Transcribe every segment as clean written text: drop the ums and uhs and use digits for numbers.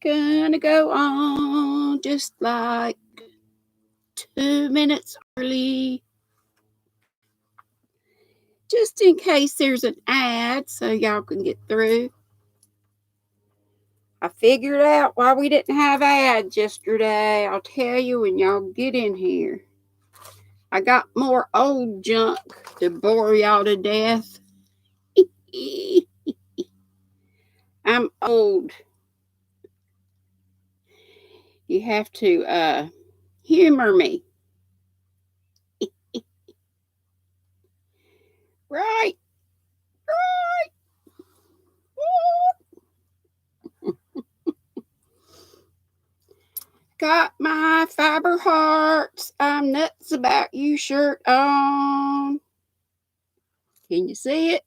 Gonna go on just like 2 minutes early. Just in case there's an ad so y'all can get through. I figured out why we didn't have ads yesterday. I'll tell you when y'all get in here. I got more old junk to bore y'all to death. I'm old. You have to humor me. Right. Got my fiber hearts, I'm nuts about you shirt on. Can you see it?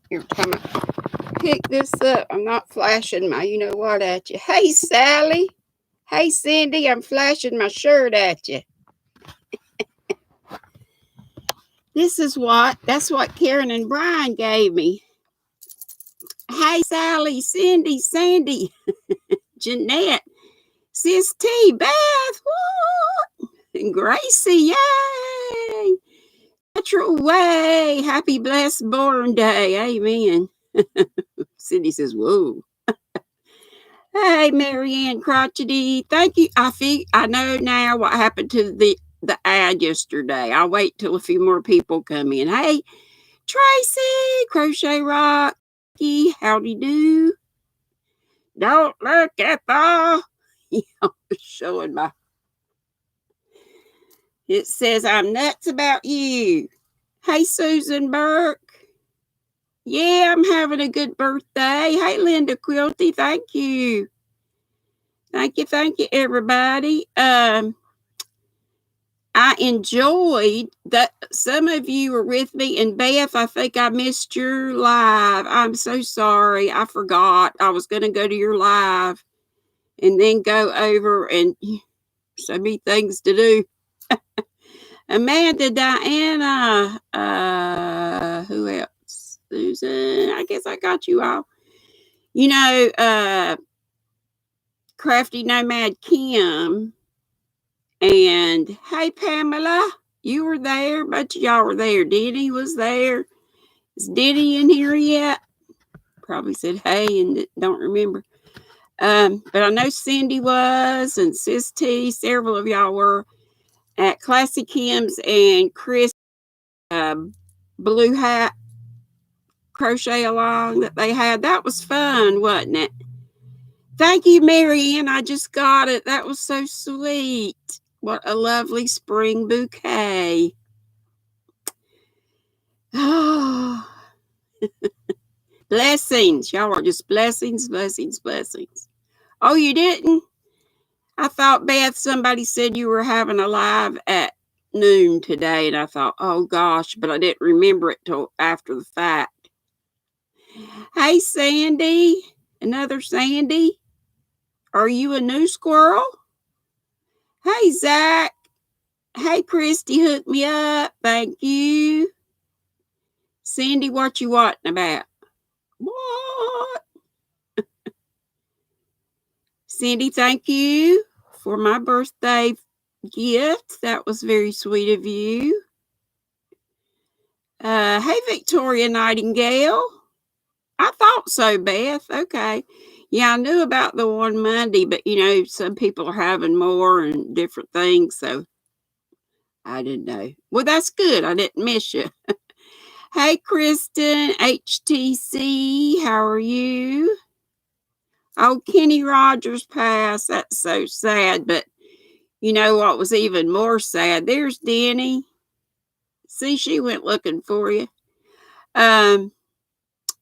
Every time I pick this up, I'm not flashing my you know what at you. Hey, Sally. Hey, Cindy, I'm flashing my shirt at you. That's what Karen and Brian gave me. Hey, Sally, Cindy, Sandy, Jeanette, Sis T, Beth, what? And Gracie, yay! Natural way. Happy blessed born day. Amen. Cindy says, whoa. Hey, Marianne Crotchety. Thank you. I know now what happened to the ad yesterday. I'll wait till a few more people come in. Hey, Tracy, Crochet Rocky, howdy do. Don't look at the showing my. It says I'm nuts about you. Hey, Susan Burke. Yeah, I'm having a good birthday. Hey, Linda Quilty, thank you. Thank you, everybody. I enjoyed that. Some of you were with me, and Beth, I think I missed your live. I'm so sorry. I forgot. I was going to go to your live and then go over, and so many things to do. Amanda, Diana, who else? Susan, I guess I got you all. You know, Crafty Nomad Kim, and hey, Pamela, you were there. Bunch of y'all were there. Denny was there. Is Denny in here yet? Probably said hey and don't remember. But I know Cindy was, and Sis T, several of y'all were at Classy Kim's and Chris Blue Hat crochet along that they had. That was fun, wasn't it? Thank you, Marianne. I just got it. That was so sweet. What a lovely spring bouquet. Oh, blessings. Y'all are just blessings, blessings, blessings. Oh, you didn't? I thought, Beth, somebody said you were having a live at noon today, and I thought, oh gosh, but I didn't remember it till after the fact. Hey, Sandy. Another Sandy. Are you a new squirrel? Hey, Zach. Hey, Christy, hook me up. Thank you. Sandy, what you wanting about? What? Cindy, thank you for my birthday gift. That was very sweet of you. Hey, Victoria Nightingale. I thought so, Beth. Okay. Yeah, I knew about the one Monday, but you know, some people are having more and different things, so I didn't know. Well, that's good. I didn't miss you. Hey, Kristen, HTC, how are you? Oh, Kenny Rogers passed. That's so sad, but you know what was even more sad? There's Denny. See, she went looking for you.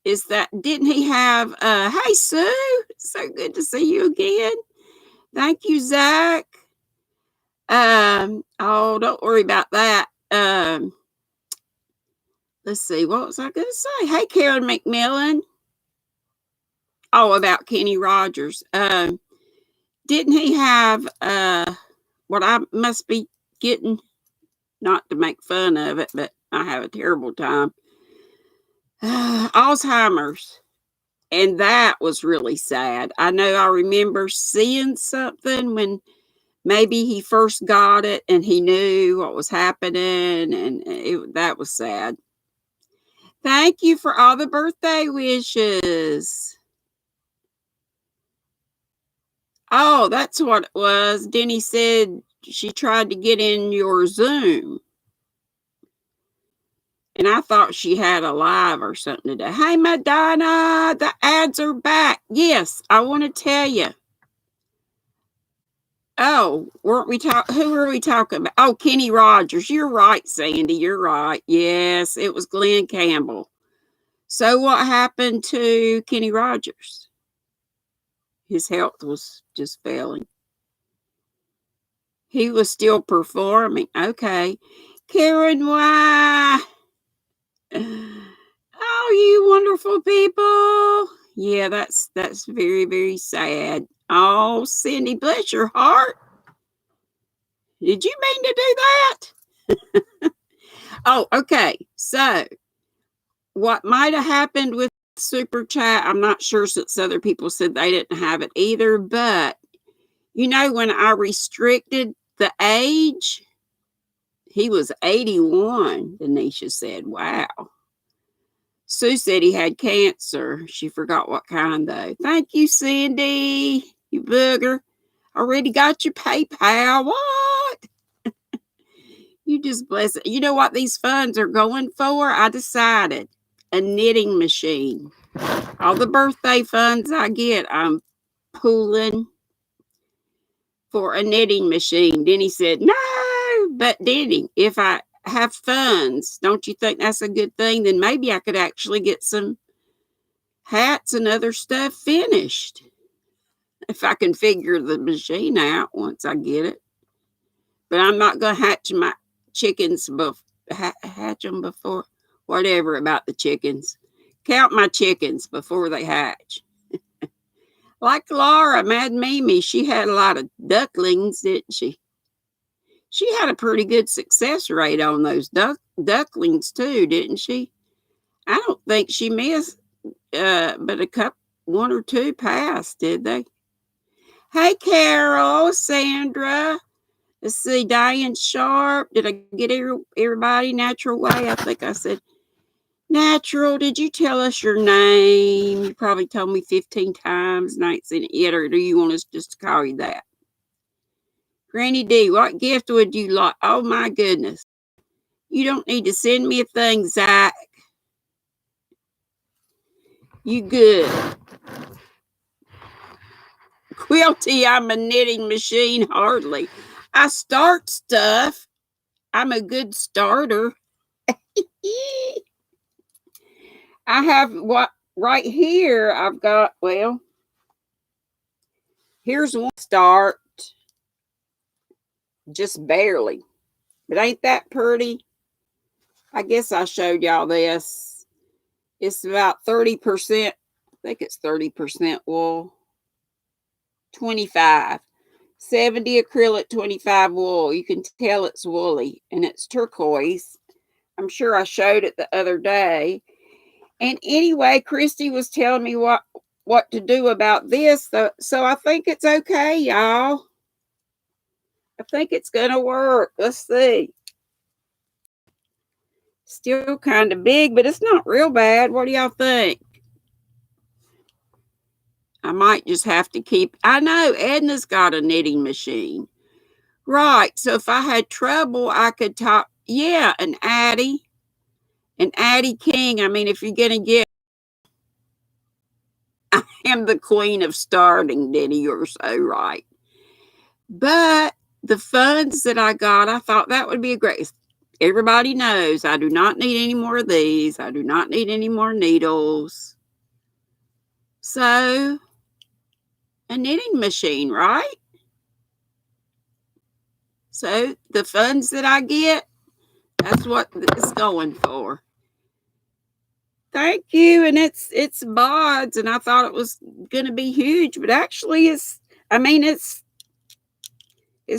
Is that, didn't he have, hey, Sue, so good to see you again. Thank you, Zach. Oh, don't worry about that. Let's see, what was I going to say? Hey, Karen McMillan. Oh, about Kenny Rogers. Didn't he have, what I must be getting, not to make fun of it, but I have a terrible time. Alzheimer's. And that was really sad. I know I remember seeing something when maybe he first got it and he knew what was happening, and that was sad. Thank you for all the birthday wishes. Oh, that's what it was. Denny said she tried to get in your Zoom. And I thought she had a live or something today. Hey, Madonna, the ads are back. Yes, I want to tell you. Oh, weren't we talking? Who were we talking about? Oh, Kenny Rogers. You're right, Sandy. You're right. Yes, it was Glenn Campbell. So what happened to Kenny Rogers? His health was just failing. He was still performing. Okay. Karen, why? Oh, you wonderful people. Yeah, that's very, very sad. Oh, Cindy, bless your heart. Did you mean to do that? Oh, okay. So, what might have happened with Super Chat, I'm not sure, since other people said they didn't have it either. But, when I restricted the age, he was 81, Denisha said. Wow. Sue said he had cancer. She forgot what kind, though. Thank you, Cindy. You booger. Already got your PayPal. What? You just bless it. You know what these funds are going for? I decided. A knitting machine. All the birthday funds I get, I'm pooling for a knitting machine. Denny said, no. But Denny, if I have funds, don't you think that's a good thing? Then maybe I could actually get some hats and other stuff finished if I can figure the machine out once I get it. But I'm not going to hatch my chickens hatch them before, whatever about the chickens. Count my chickens before they hatch. Like Laura, Mad Mimi, she had a lot of ducklings, didn't she? She had a pretty good success rate on those ducklings too, didn't she? I don't think she missed, but one or two passed, did they? Hey, Carol, Sandra. Let's see, Diane Sharp. Did I get everybody? Natural Way. I think I said Natural. Did you tell us your name? You probably told me 15 times and I ain't seen it yet, or do you want us just to call you that? GrannyDee, what gift would you like? Oh, my goodness. You don't need to send me a thing, Zach. You good. Quilty, I'm a knitting machine, hardly. I start stuff. I'm a good starter. I have what right here. I've got, well, here's one start. Just barely. But ain't that pretty? I guess I showed y'all this. It's about 30%. I think it's 30% wool. 25. 70 acrylic, 25 wool. You can tell it's woolly and it's turquoise. I'm sure I showed it the other day. And anyway, Christy was telling me what to do about this. So I think it's okay, y'all. I think it's going to work. Let's see. Still kind of big, but it's not real bad. What do y'all think? I might just have to keep. I know Edna's got a knitting machine. Right. So if I had trouble, I could talk. Yeah, an Addie King. I mean, if you're going to get, I am the queen of starting, Denny. You're so right. But the funds that I got, I thought that would be a great. Everybody knows I do not need any more of these. I do not need any more needles. So, a knitting machine, right? So, the funds that I get, that's what it's going for. Thank you. And it's bods, and I thought it was going to be huge, but actually it's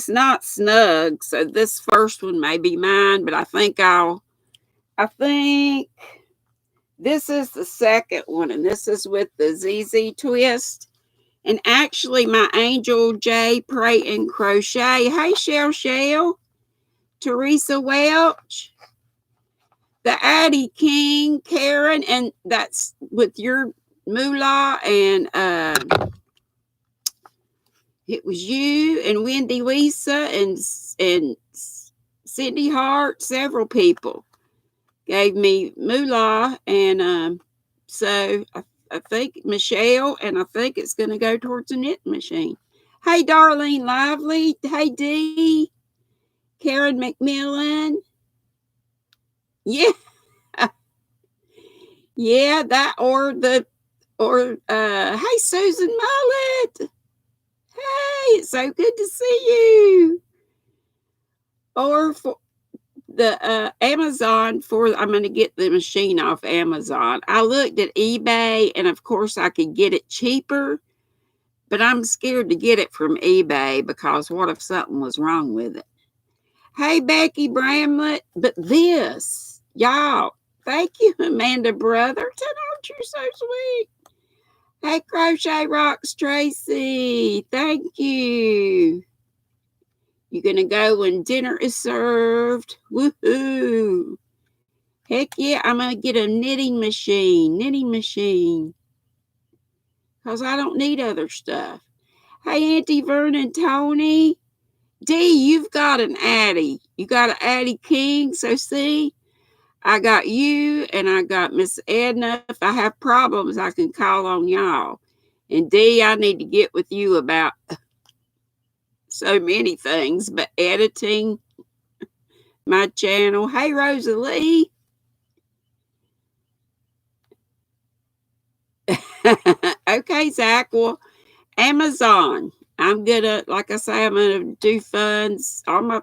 not snug. So this first one may be mine, but I think This is the second one, and this is with the ZZ twist. And actually, my Angel J Pray and Crochet. Hey, Shell. Teresa Welch. The Addie King, Karen, and that's with your moolah, and it was you and Wendy Lisa and Cindy Hart. Several people gave me moolah, and so I think Michelle, and I think it's going to go towards a knit machine. Hey, Darlene Lively. Hey, Dee. Karen McMillan. Yeah. Yeah, that or hey, Susan Mullet. Hey, it's so good to see you. Or for the Amazon, I'm going to get the machine off Amazon. I looked at eBay, and of course I could get it cheaper, but I'm scared to get it from eBay because what if something was wrong with it? Hey, Becky Bramlett. But this, y'all, thank you, Amanda Brotherton. Aren't you so sweet? Hey, Crochet Rocks Tracy. Thank you. You're going to go when dinner is served. Woohoo. Heck yeah, I'm going to get a knitting machine. Because I don't need other stuff. Hey, Auntie Vernon Tony. Dee, you've got an Addie. You got an Addie King. So see, I got you and I got Miss Edna. If I have problems, I can call on y'all. And Dee, I need to get with you about so many things, but editing my channel. Hey, Rosalie. Okay, Zach. Well, Amazon. I'm gonna, like I say, I'm gonna do funds. All my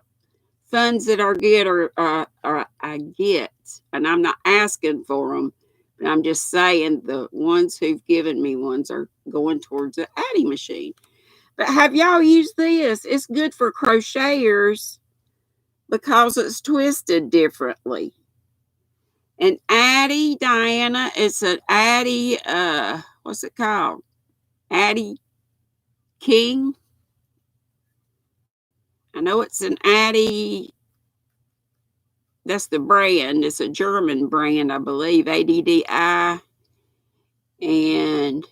funds that are good are I get, and I'm not asking for them. But I'm just saying the ones who've given me ones are going towards the Addie machine. But have y'all used this? It's good for crocheters because it's twisted differently. And Addie, Diana, it's an Addie, what's it called? Addie King. I know it's an Addie, that's the brand. It's a German brand, I believe, ADDI. And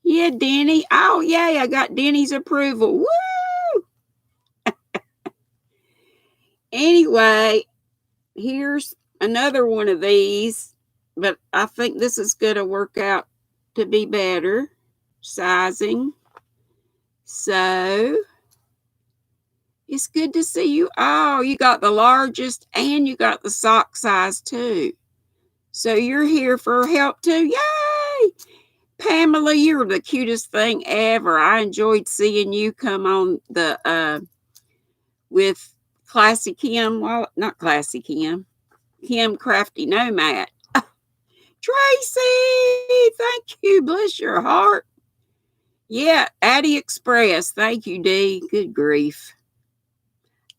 yeah, Denny. Oh, yay, I got Denny's approval. Woo! Anyway, here's another one of these, but I think this is going to work out to be better sizing. So it's good to see you. Oh, you got the largest and you got the sock size too. So you're here for help too. Yay! Pamela, you're the cutest thing ever. I enjoyed seeing you come on the with Classy Kim. Well, not Classy Kim. Kim Crafty Nomad. Tracy, thank you. Bless your heart. Yeah, Addie Express. Thank you, Dee. Good grief.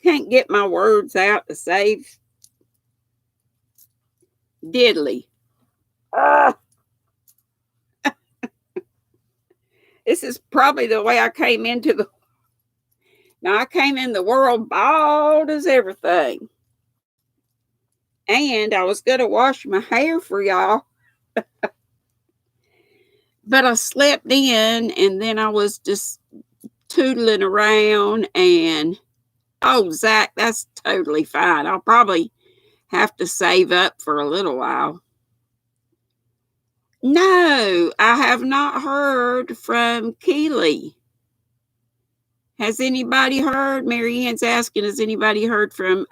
Can't get my words out to save diddly. This is probably the way I came into the... Now, I came in the world bald as everything. And I was going to wash my hair for y'all. But I slept in, and then I was just tootling around. And, oh, Zach, that's totally fine. I'll probably have to save up for a little while. No, I have not heard from Keely. Has anybody heard? Mary Ann's asking, has anybody heard from,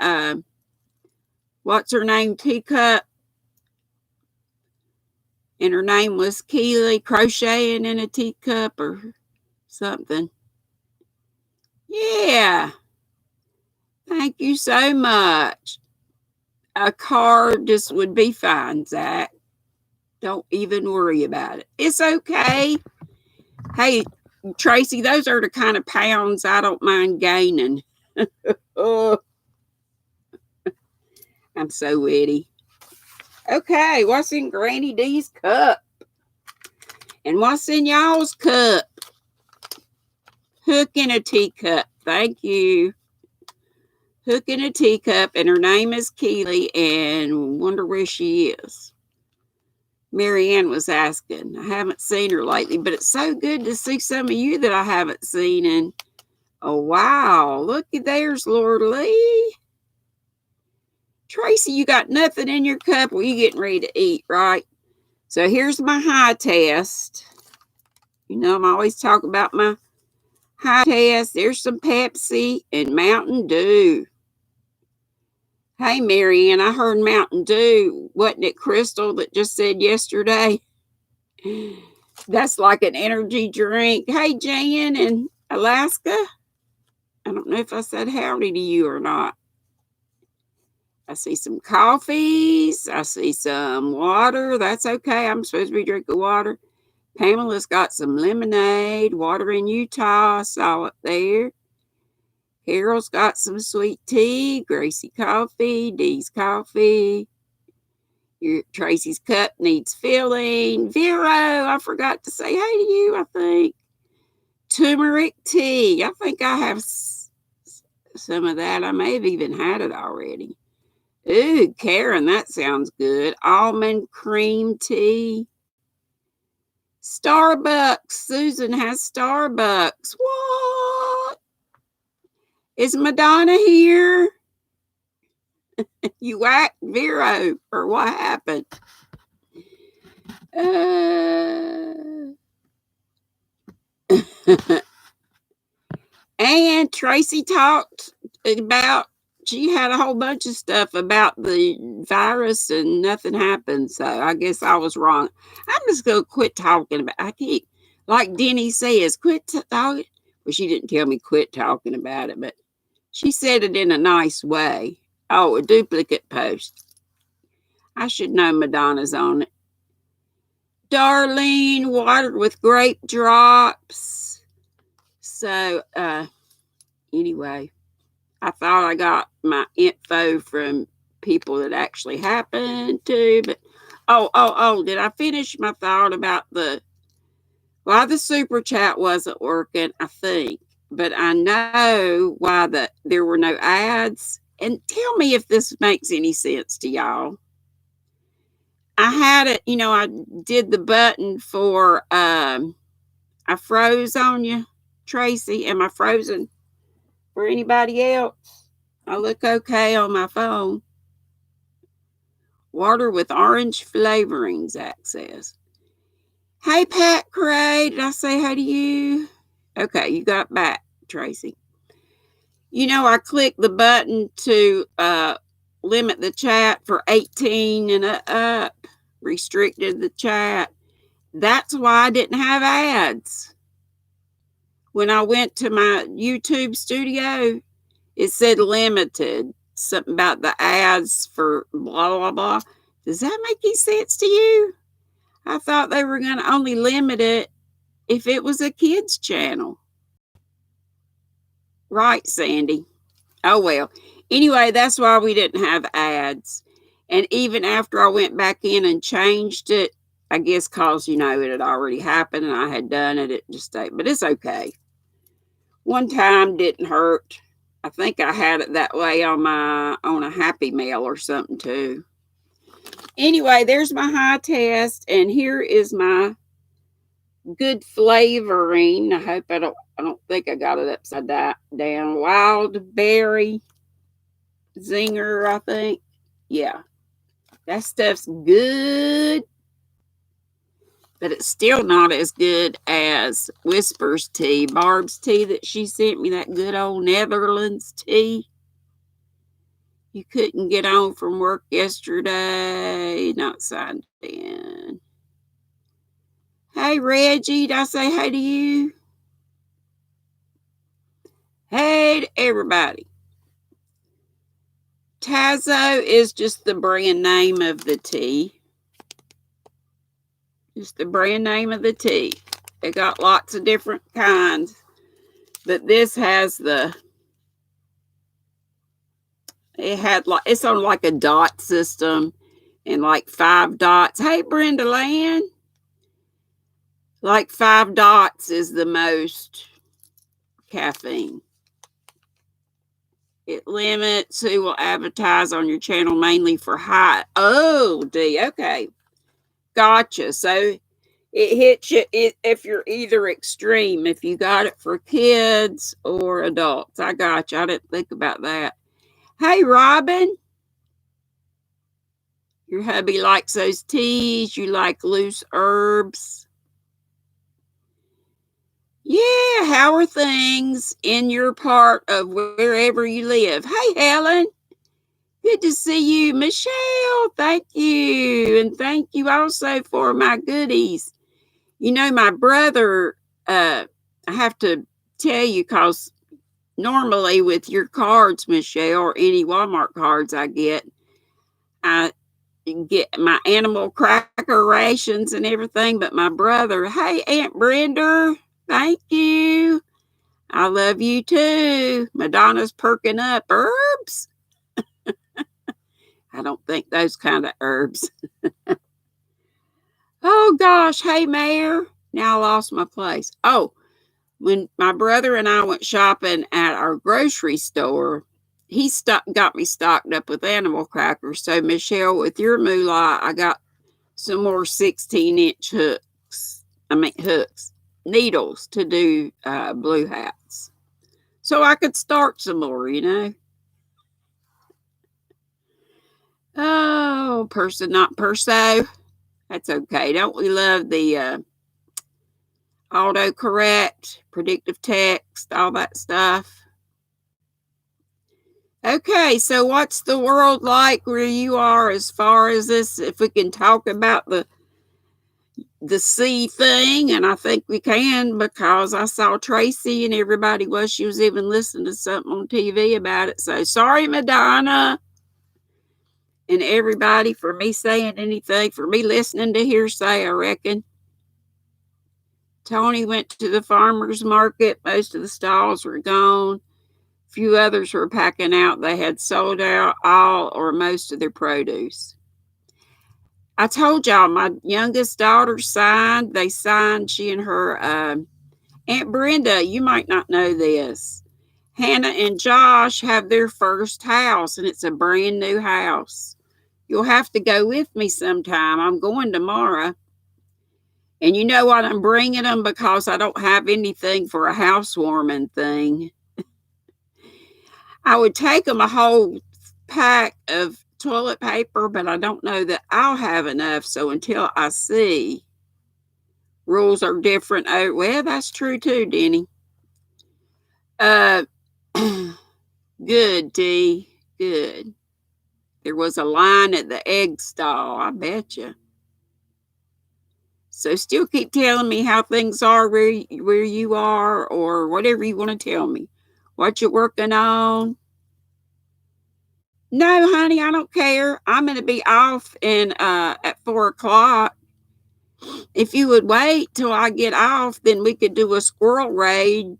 what's her name, Teacup? And her name was Keely, crocheting in a teacup or something. Yeah. Thank you so much. A card just would be fine, Zach. Don't even worry about it. It's okay. Hey, Tracy, those are the kind of pounds I don't mind gaining. Oh, I'm so witty. Okay, what's in Granny Dee's cup? And what's in y'all's cup? Hook in a teacup. Thank you. Hook in a teacup, and her name is Keely, and wonder where she is. Marianne was asking. I haven't seen her lately, but it's so good to see some of you that I haven't seen. And oh, wow, looky, there's Lord Lee. Tracy, you got nothing in your cup. Well, you getting ready to eat, right? So here's my high test. You know, I'm always talking about my high test. There's some Pepsi and Mountain Dew. Hey, Marianne, I heard Mountain Dew. Wasn't it Crystal that just said yesterday? That's like an energy drink. Hey, Jan in Alaska. I don't know if I said howdy to you or not. I see some coffees. I see some water. That's okay. I'm supposed to be drinking water. Pamela's got some lemonade. Water in Utah. I saw it there. Carol's got some sweet tea. Gracie coffee. Dee's coffee. Tracy's cup needs filling. Vero, I forgot to say hey to you, I think. Turmeric tea. I think I have some of that. I may have even had it already. Ooh, Karen, that sounds good. Almond cream tea. Starbucks. Susan has Starbucks. What? Is Madonna here? You whacked Vero, or what happened? And Tracy talked about, she had a whole bunch of stuff about the virus and nothing happened. So I guess I was wrong. I'm just going to quit talking about, I keep, like Denny says, quit talking. Well, she didn't tell me quit talking about it, but she said it in a nice way. Oh, a duplicate post. I should know Madonna's on it. Darlene, water with grape drops. So, anyway, I thought I got my info from people that actually happened to, but did I finish my thought about why the super chat wasn't working? I think, but I know why there were no ads. And tell me if this makes any sense to y'all. I had it, I did the button for I froze on you, Tracy. Am I frozen for anybody else? I look okay on my phone. Water with orange flavorings, Zach says. Hey, Pat Cray, did I say hi to you? Okay, you got back, Tracy. I clicked the button to limit the chat for 18 and up, restricted the chat. That's why I didn't have ads. When I went to my YouTube studio, it said limited, something about the ads for blah, blah, blah. Does that make any sense to you? I thought they were going to only limit it if it was a kid's channel. Right, Sandy? Oh, well. Anyway, that's why we didn't have ads. And even after I went back in and changed it, I guess because, it had already happened and I had done it, it just stayed. But it's okay. One time didn't hurt. I think I had it that way on a Happy Meal or something too. Anyway, there's my high test, and here is my good flavoring. I hope I don't think I got it upside down. Wild berry zinger, I think. Yeah. That stuff's good. But it's still not as good as Whisper's tea. Barb's tea that she sent me, that good old Netherlands tea. You couldn't get on from work yesterday. Not signed in. Hey, Reggie, did I say hey to you? Hey to everybody. Tazo is just the brand name of the tea. Just the brand name of the tea. They got lots of different kinds. But this has it's on like a dot system. and like 5 dots. Hey, Brenda Land. Like 5 dots is the most caffeine. It limits who will advertise on your channel mainly for high. Oh, Dee, okay. Gotcha. So it hits you if you're either extreme, if you got it for kids or adults. I got you. I didn't think about that. Hey, Robin. Your hubby likes those teas. You like loose herbs. Yeah, how are things in your part of wherever you live? Hey, Helen. Good to see you. Michelle, thank you. And thank you also for my goodies. You know, my brother, I have to tell you, because normally with your cards, Michelle, or any Walmart cards I get my animal cracker rations and everything. But my brother, hey, Aunt Brenda, thank you. I love you too. Madonna's perking up. Herbs? I don't think those kind of herbs. Oh gosh, hey Mayor. Now I lost my place. Oh, when my brother and I went shopping at our grocery store, he got me stocked up with animal crackers. So Michelle, with your moolah, I got some more 16-inch hooks, needles to do blue hats. So I could start some more, you know. Oh, person, not perso. That's okay. Don't we love the autocorrect, predictive text, all that stuff? Okay, so what's the world like where you are as far as this? If we can talk about the sea thing, and I think we can, because I saw Tracy and everybody she was even listening to something on TV about it. So sorry, Madonna, and everybody, for me saying anything, for me listening to hearsay, I reckon. Tony went to the farmer's market. Most of the stalls were gone. A few others were packing out. They had sold out all or most of their produce. I told y'all my youngest daughter signed. They signed, she and her Aunt Brenda. You might not know this. Hannah and Josh have their first house, and it's a brand new house. You'll have to go with me sometime. I'm going tomorrow. And you know what? I'm bringing them because I don't have anything for a housewarming thing. I would take them a whole pack of toilet paper, but I don't know that I'll have enough. So until I see, rules are different. Oh, well, that's true too, Denny. Good, Dee. Good. There was a line at the egg stall, I bet you. So still keep telling me how things are where you are, or whatever you want to tell me. What you're working on. No, honey, I don't care. I'm going to be off at 4:00. If you would wait till I get off, then we could do a squirrel raid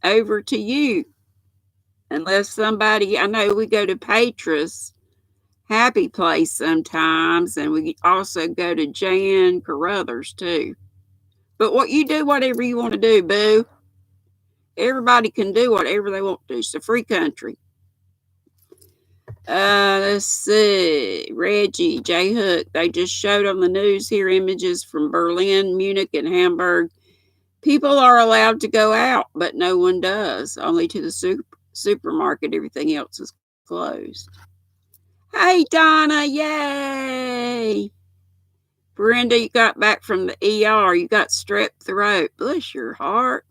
over to you. Unless somebody, I know we go to Patras Happy Place sometimes, and we also go to Jan Carruthers too. But what you do, whatever you want to do, boo. Everybody can do whatever they want to. It's a free country. Let's see. Reggie, J Hook. They just showed on the news here images from Berlin, Munich, and Hamburg. People are allowed to go out, but no one does. Only to the supermarket. Everything else is closed. Hey, Donna. Yay. Brenda, you got back from the ER. You got strep throat. Bless your heart.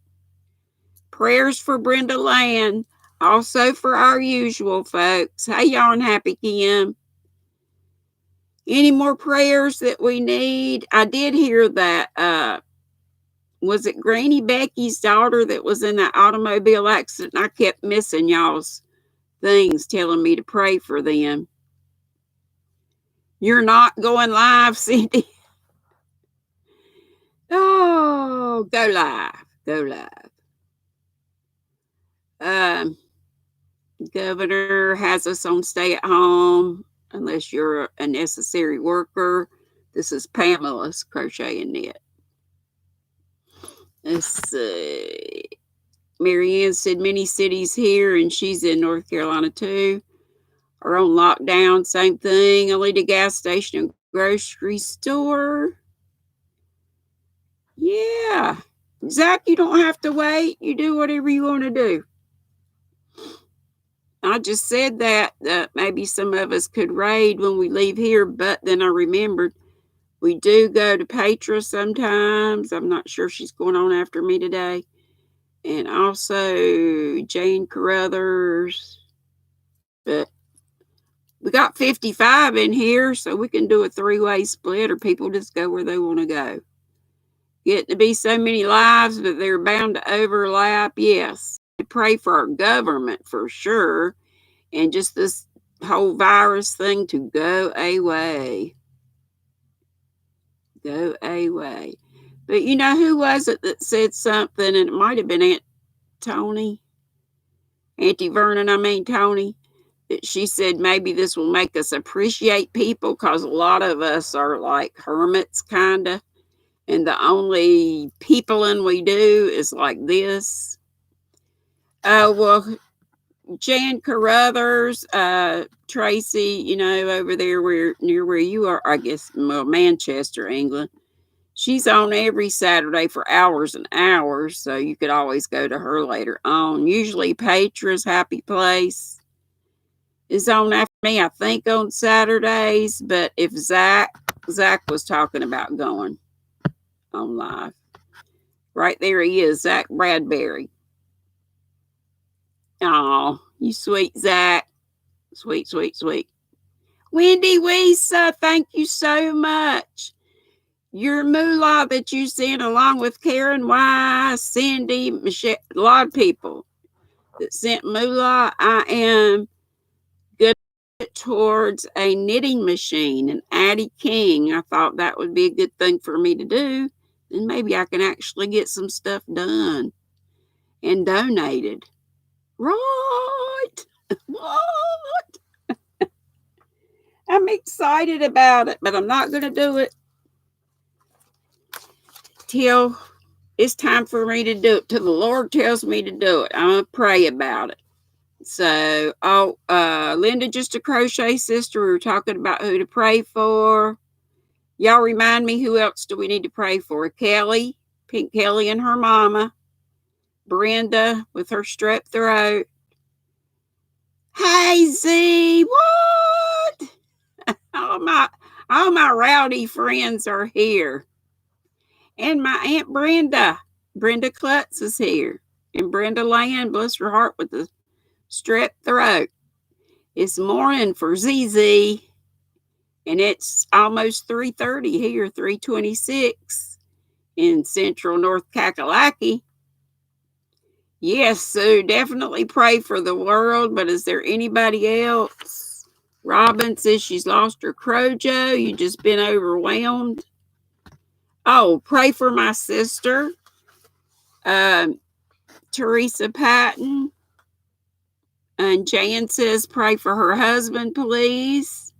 Prayers for Brenda Land. Also for our usual folks. Hey, y'all, and Happy Kim. Any more prayers that we need? I did hear that, was it Granny Becky's daughter that was in that automobile accident? I kept missing y'all's things telling me to pray for them. You're not going live, Cindy? Oh, go live. Go live. Governor has us on stay at home. unless you're a necessary worker. This is Pamela's crochet and knit. Let's see. Marianne said many cities here, and she's in North Carolina too, are on lockdown. Same thing, only the gas station and grocery store. Yeah. Zach, you don't have to wait. You do whatever you want to do. I just said that maybe some of us could raid when we leave here, but then I remembered we do go to Petra sometimes. I'm not sure she's going on after me today. And also Jane Carruthers. But we got 55 in here, so we can do a 3-way split, or people just go where they want to go. Get to be so many lives, but they're bound to overlap. Yes. To pray for our government for sure. And just this whole virus thing to go away. Go away. But you know, who was it that said something? And it might have been Auntie Vernon, Tony. That she said maybe this will make us appreciate people, because a lot of us are like hermits, kind of. And the only peopling we do is like this. Well, Jan Carruthers, Tracy, you know, over there near where you are, I guess, well, Manchester, England. She's on every Saturday for hours and hours, so you could always go to her later on. Usually Petra's Happy Place is on after me, I think, on Saturdays. But if Zach was talking about going on live. Right there he is, Zach Bradbury. Oh, you sweet Zach. Sweet, sweet, sweet. Wendy Weesa, thank you so much. Your moolah that you sent, along with Karen Y, Cindy, Michelle, a lot of people that sent moolah. I am good towards a knitting machine, and Addie King. I thought that would be a good thing for me to do. Then maybe I can actually get some stuff done and donated. Right. What? I'm excited about it, but I'm not going to do it till it's time for me to do it, till the Lord tells me to do it. I'm going to pray about it. So, Linda, just a crochet sister. We were talking about who to pray for. Y'all remind me, who else do we need to pray for? Kelly, Pink Kelly and her mama. Brenda with her strep throat. Hey, Z, what? all my rowdy friends are here. And my Aunt Brenda Klutz is here. And Brenda Land, bless her heart, with the strep throat. It's morning for ZZ. And it's almost 3:30 here, 3:26 in central North Kakalaki. Yes, so definitely pray for the world. But is there anybody else? Robin says she's lost her crojo. You just been overwhelmed. Oh, pray for my sister, Teresa Patton. And Jan says pray for her husband, please.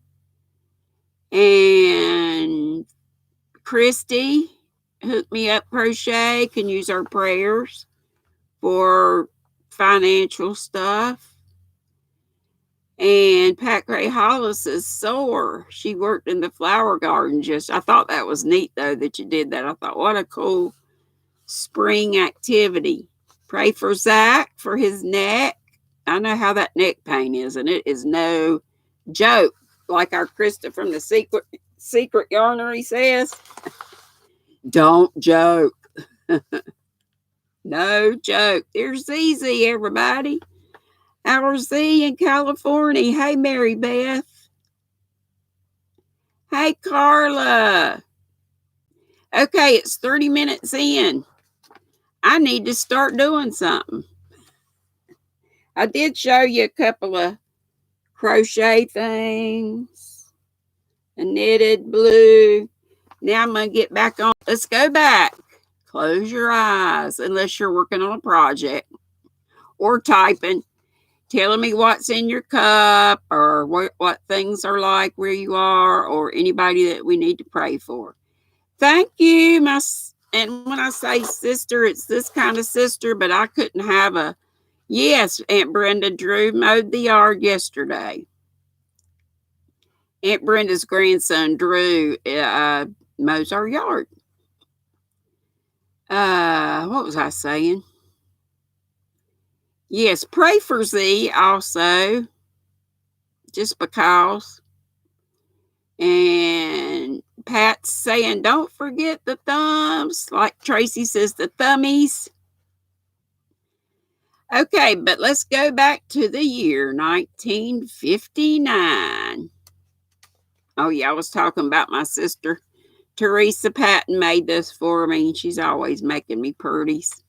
And Christy, Hook Me Up Crochet, can use our prayers for financial stuff. And Pat Gray Hollis is sore. She worked in the flower garden. I thought that was neat, though, that you did that. I thought, what a cool spring activity. Pray for Zach for his neck. I know how that neck pain is, and it is no joke. Like our Krista from the Secret Yarnery says, don't joke. No joke. There's ZZ, everybody. Our Z in California. Hey, Mary Beth. Hey, Carla. Okay, it's 30 minutes in. I need to start doing something. I did show you a couple of crochet things. A knitted blue. Now I'm going to get back on. Let's go back. Close your eyes, unless you're working on a project or typing. telling me what's in your cup or what things are like where you are, or anybody that we need to pray for. Thank you, and when I say sister, it's this kind of sister, but I couldn't have a yes. Aunt Brenda, Drew mowed the yard yesterday. Aunt Brenda's grandson, Drew, mows our yard. What was I saying? Yes, pray for Z also, just because. And Pat's saying, don't forget the thumbs, like Tracy says, the thummies. Okay, but let's go back to the year 1959. Oh, yeah, I was talking about my sister, Teresa Patton made this for me, and she's always making me purties.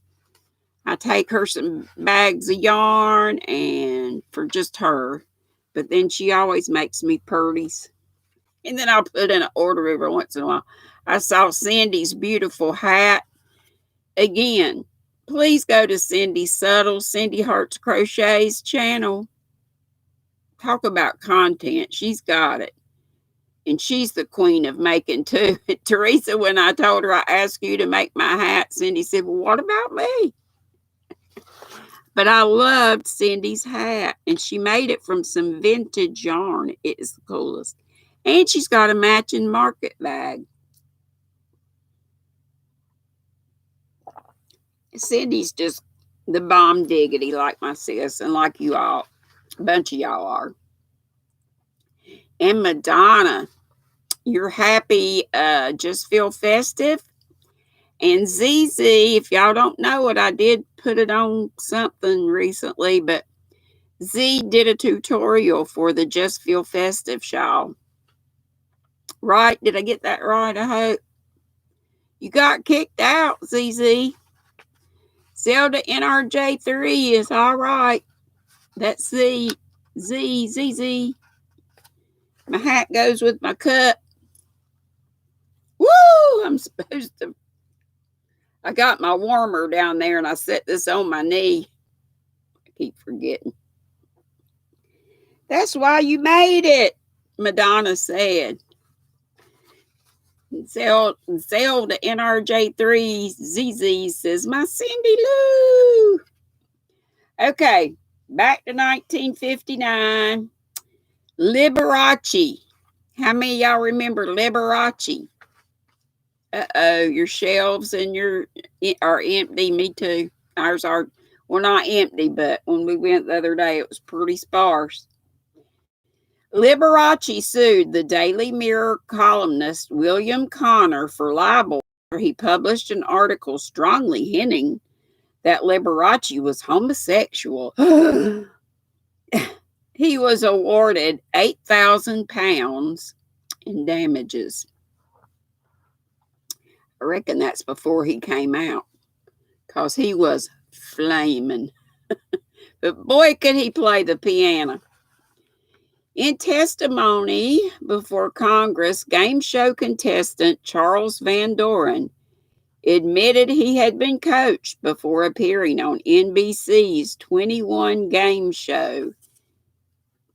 I take her some bags of yarn and for just her, but then she always makes me purties. And then I'll put in an order every once in a while. I saw Cindy's beautiful hat. Again, please go to Cindy Subtle, Cindy Hearts Crochet's channel. Talk about content. She's got it. And she's the queen of making too. Teresa, when I told her I asked you to make my hat, Cindy said, well, what about me? But I loved Cindy's hat. And she made it from some vintage yarn. It is the coolest. And she's got a matching market bag. Cindy's just the bomb diggity, like my sis, and like you all. A bunch of y'all are. And Madonna, you're happy, just feel festive. And ZZ, if y'all don't know it, I did put it on something recently, but Z did a tutorial for the Just Feel Festive shawl. Right? Did I get that right? I hope. You got kicked out, ZZ. Zelda NRJ3 is all right. That's Z. Z. My hat goes with my cup. Woo! I'm supposed to. I got my warmer down there and I set this on my knee. I keep forgetting. That's why you made it, Madonna said. Zelda NRJ3 ZZ says, my Cindy Lou. Okay, back to 1959. Liberace. How many of y'all remember Liberace? Uh-oh, your shelves and are empty. Me too. Ours are, well, not empty, but when we went the other day, it was pretty sparse. Liberace sued the Daily Mirror columnist William Connor for libel. He published an article strongly hinting that Liberace was homosexual. He was awarded £8,000 in damages. I reckon that's before he came out, because he was flaming. But boy, could he play the piano. In testimony before Congress, game show contestant Charles Van Doren admitted he had been coached before appearing on NBC's 21 game show.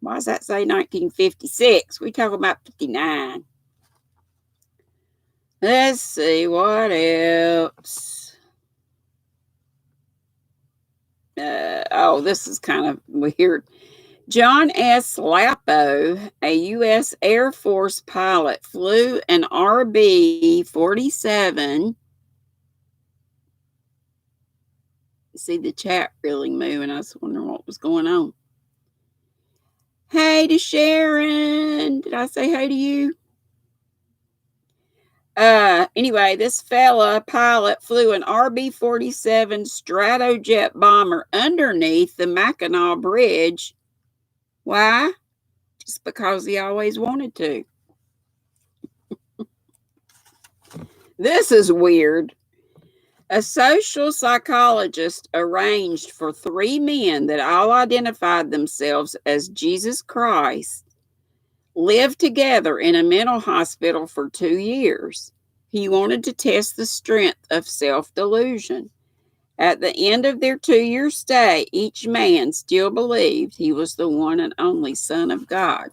Why does that say 1956? We talk about 59. Let's see, what else? This is kind of weird. John S. Lapo, a U.S. Air Force pilot, flew an RB-47. See the chat really moving. I was wondering what was going on. Hey to Sharon. Did I say hey to you? Anyway, this fella pilot flew an RB-47 Stratojet bomber underneath the Mackinac Bridge. Why? Just because he always wanted to. This is weird. A social psychologist arranged for 3 men that all identified themselves as Jesus Christ lived together in a mental hospital for 2 years. He wanted to test the strength of self-delusion. At the end of their 2-year stay, each man still believed he was the one and only Son of God.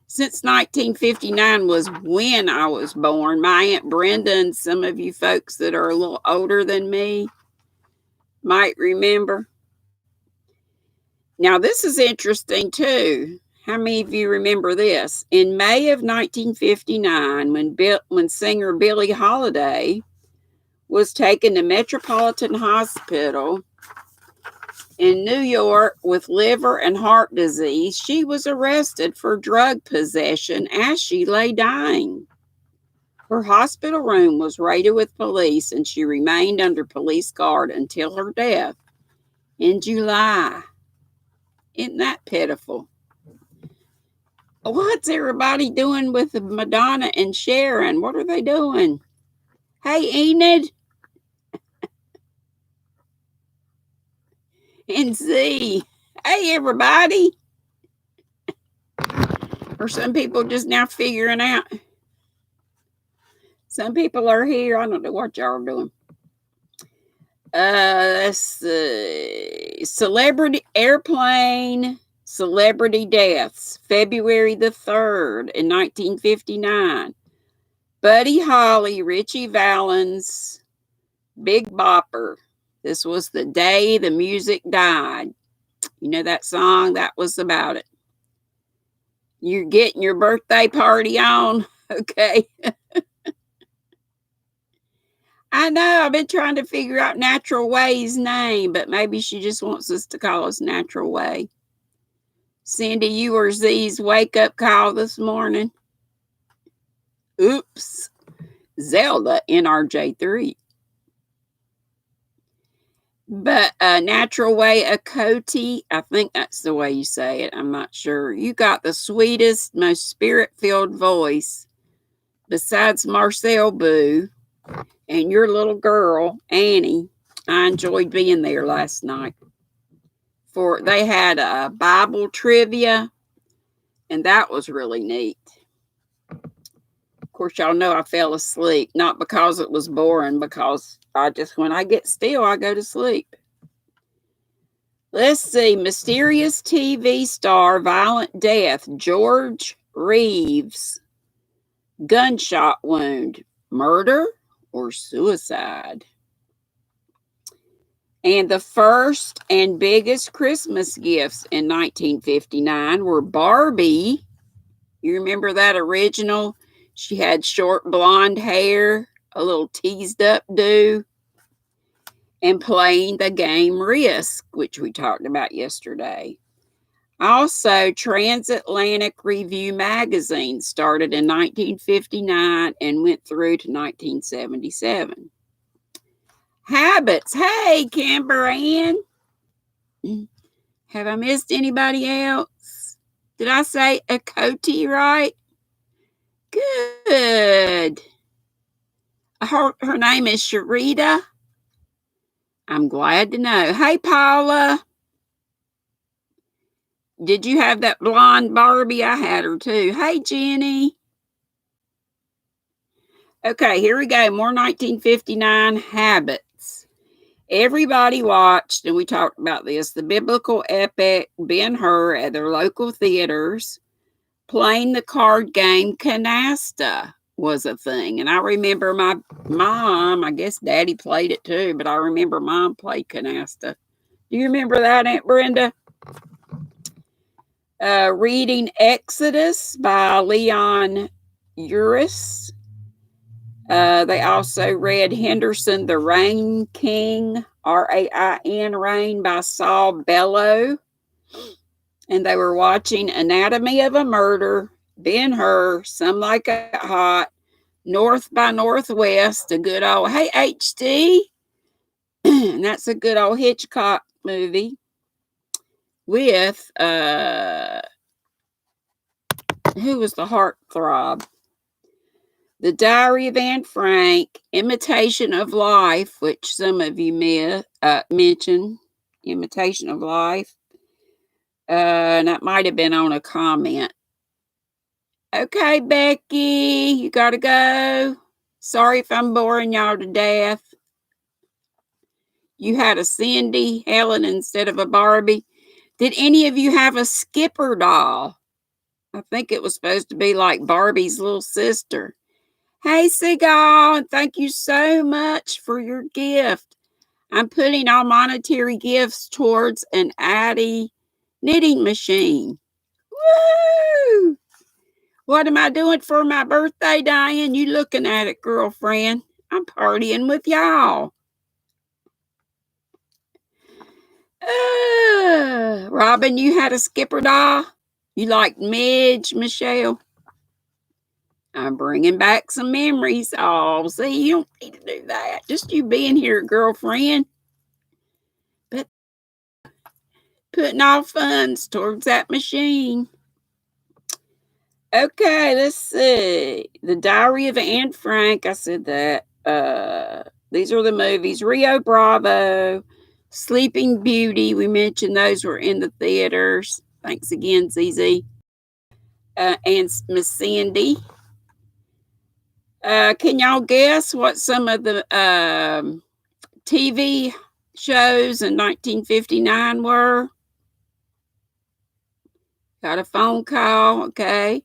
Since 1959 was when I was born, my Aunt Brenda and some of you folks that are a little older than me might remember. Now, this is interesting too. How many of you remember this? In May of 1959, when singer Billie Holiday was taken to Metropolitan Hospital in New York with liver and heart disease, she was arrested for drug possession as she lay dying. Her hospital room was raided with police, and she remained under police guard until her death in July. Isn't that pitiful? What's everybody doing with Madonna and Sharon? What are they doing? Hey, Enid and Z. Hey, everybody. Or some people just now figuring out. Some people are here. I don't know what y'all are doing. Let's see. Celebrity deaths. February the 3rd in 1959. Buddy Holly, Richie Valens, Big Bopper. This was the day the music died. You know that song? That was about it. You're getting your birthday party on? Okay. I know, I've been trying to figure out Natural Way's name, but maybe she just wants us to call us Natural Way. Cindy, you were Z's wake-up call this morning. Oops. Zelda, NRJ3. But Natural Way Akoti, I think that's the way you say it. I'm not sure. You got the sweetest, most spirit-filled voice besides Marcel Boo and your little girl, Annie. I enjoyed being there last night. They had a Bible trivia, and that was really neat. Of course, y'all know I fell asleep, not because it was boring, because when I get still, I go to sleep. Let's see. Mysterious TV star, violent death, George Reeves. Gunshot wound, murder or suicide? And the first and biggest Christmas gifts in 1959 were Barbie. You remember that original? She had short blonde hair, a little teased up do, and playing the game Risk, which we talked about yesterday. Also, Transatlantic Review magazine started in 1959 and went through to 1977. Habits. Hey, Camber Ann. Have I missed anybody else? Did I say Akoti right? Good. Her name is Sharita. I'm glad to know. Hey, Paula. Did you have that blonde Barbie? I had her too. Hey, Jenny. Okay, here we go. More 1959 habits. Everybody watched, and we talked about this, the biblical epic Ben-Hur at their local theaters. Playing the card game Canasta was a thing. And I remember my mom, I guess Daddy played it too, but I remember Mom played Canasta. Do you remember that, Aunt Brenda? Reading Exodus by Leon Uris. They also read Henderson the Rain King, Rain, Rain by Saul Bellow. And they were watching Anatomy of a Murder, Ben-Hur, Some Like It Hot, North by Northwest, a good old, hey, HD. And that's a good old Hitchcock movie with, who was the heartthrob? The Diary of Anne Frank, Imitation of Life, which some of you mentioned, Imitation of Life. And that might have been on a comment. Okay, Becky, you gotta go. Sorry if I'm boring y'all to death. You had a Cindy, Helen instead of a Barbie. Did any of you have a Skipper doll? I think it was supposed to be like Barbie's little sister. Hey, Seagull, thank you so much for your gift. I'm putting all monetary gifts towards an Addie knitting machine. Woo! What am I doing for my birthday, Diane? You looking at it, girlfriend. I'm partying with y'all. Robin, you had a Skipper doll? You like Midge, Michelle? I'm bringing back some memories. Oh, see, you don't need to do that. Just you being here, girlfriend. But putting all funds towards that machine. Okay, let's see. The Diary of Anne Frank. I said that. These are the movies. Rio Bravo, Sleeping Beauty. We mentioned those were in the theaters. Thanks again, ZZ. And Miss Sandy. Can y'all guess what some of the TV shows in 1959 were? Got a phone call, okay.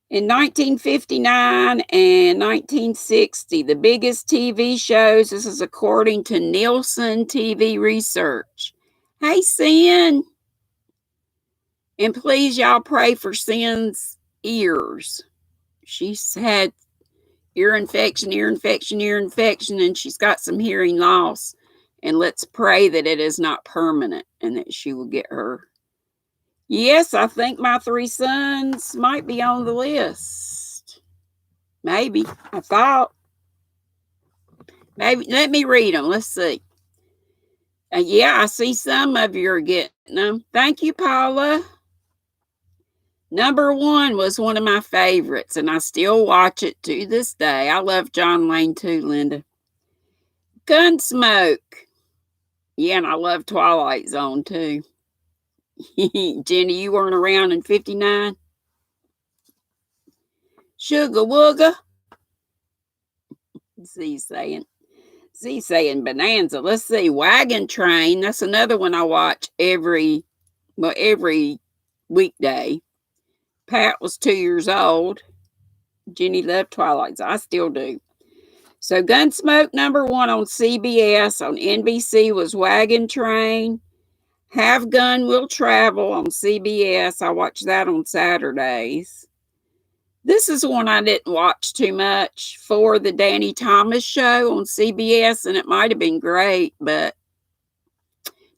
In 1959 and 1960, the biggest TV shows, this is according to Nielsen TV Research. Hey, Sin. And please, y'all pray for Sin's ears. She's had ear infection, and she's got some hearing loss. And let's pray that it is not permanent and that she will get her. Yes, I think my 3 sons might be on the list. Maybe. I thought. Maybe. Let me read them. Let's see. Yeah, I see some of you are getting them. Thank you, Paula. Number 1 was one of my favorites, and I still watch it to this day. I love John Wayne too, Linda. Gunsmoke. Yeah, and I love Twilight Zone too. Jenny, you weren't around in 59? Sugar Wooga. Z saying Bonanza. Let's see. Wagon Train. That's another one I watch every weekday. Pat was 2 years old. Jenny loved Twilight. I still do. So Gunsmoke number 1 on CBS. On NBC was Wagon Train. Have Gun Will Travel on CBS. I watch that on Saturdays. This is one I didn't watch too much, for the Danny Thomas Show on CBS, and it might have been great, but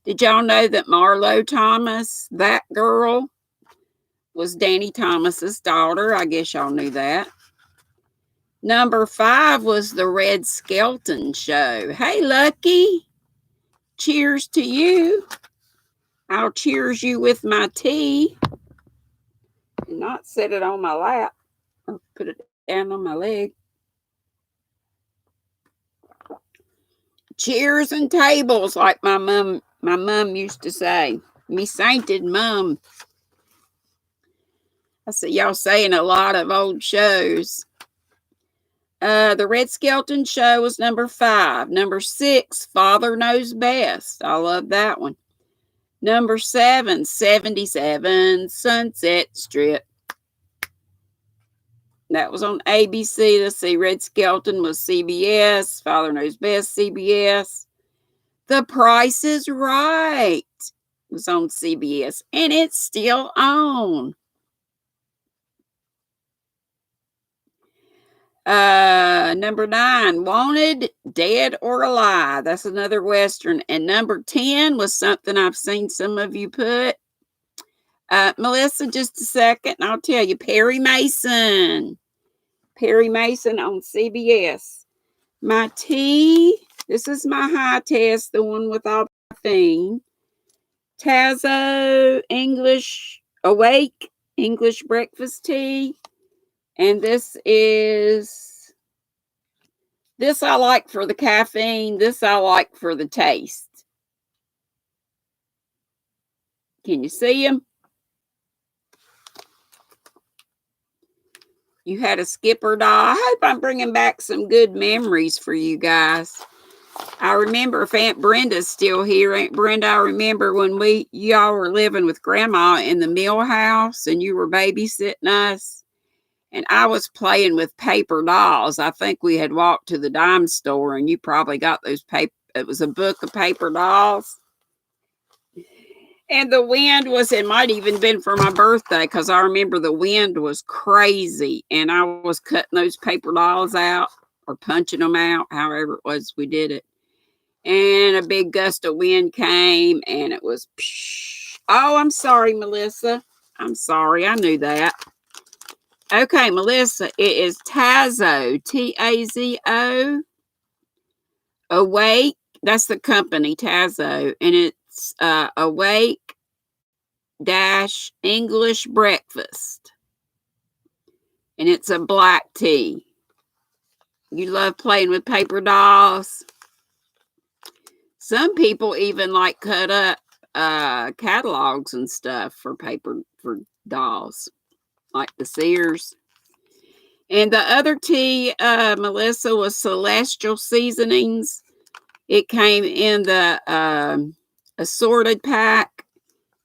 did y'all know that Marlo Thomas, that girl, was Danny Thomas's daughter? I guess y'all knew that. Number 5 was the Red Skelton Show. Hey, Lucky. Cheers to you. I'll cheers you with my tea and not set it on my lap or put it down on my leg. Cheers and tables, like my mom used to say. Me sainted mum. I see y'all saying a lot of old shows. The Red Skelton Show was number 5. Number 6, Father Knows Best. I love that one. Number 7, 77 Sunset Strip. That was on ABC. Let's see, Red Skelton was CBS. Father Knows Best, CBS. The Price is Right was on CBS, and it's still on. Number 9, Wanted, Dead or Alive. That's another Western. And number 10 was something I've seen some of you put. Melissa, just a second, and I'll tell you. Perry Mason. Perry Mason on CBS. My tea. This is my high test, the one with all the caffeine. Tazo English Awake English breakfast tea. And this I like for the caffeine. This I like for the taste. Can you see them? You had a Skipper doll. I hope I'm bringing back some good memories for you guys. I remember if Aunt Brenda's still here. Aunt Brenda, I remember when y'all were living with Grandma in the mill house and you were babysitting us. And I was playing with paper dolls. I think we had walked to the dime store and you probably got those paper. It was a book of paper dolls. And the wind was, it might even been for my birthday because I remember the wind was crazy. And I was cutting those paper dolls out or punching them out, however it was we did it. And a big gust of wind came and it was, psh. Oh, I'm sorry, Melissa. I'm sorry. I knew that. Okay, Melissa, it is Tazo, Tazo. Awake, that's the company, Tazo. And it's Awake dash English breakfast. And it's a black tea. You love playing with paper dolls. Some people even like cut up catalogs and stuff for dolls, like the Sears. And the other tea, Melissa, was Celestial Seasonings. It came in the assorted pack,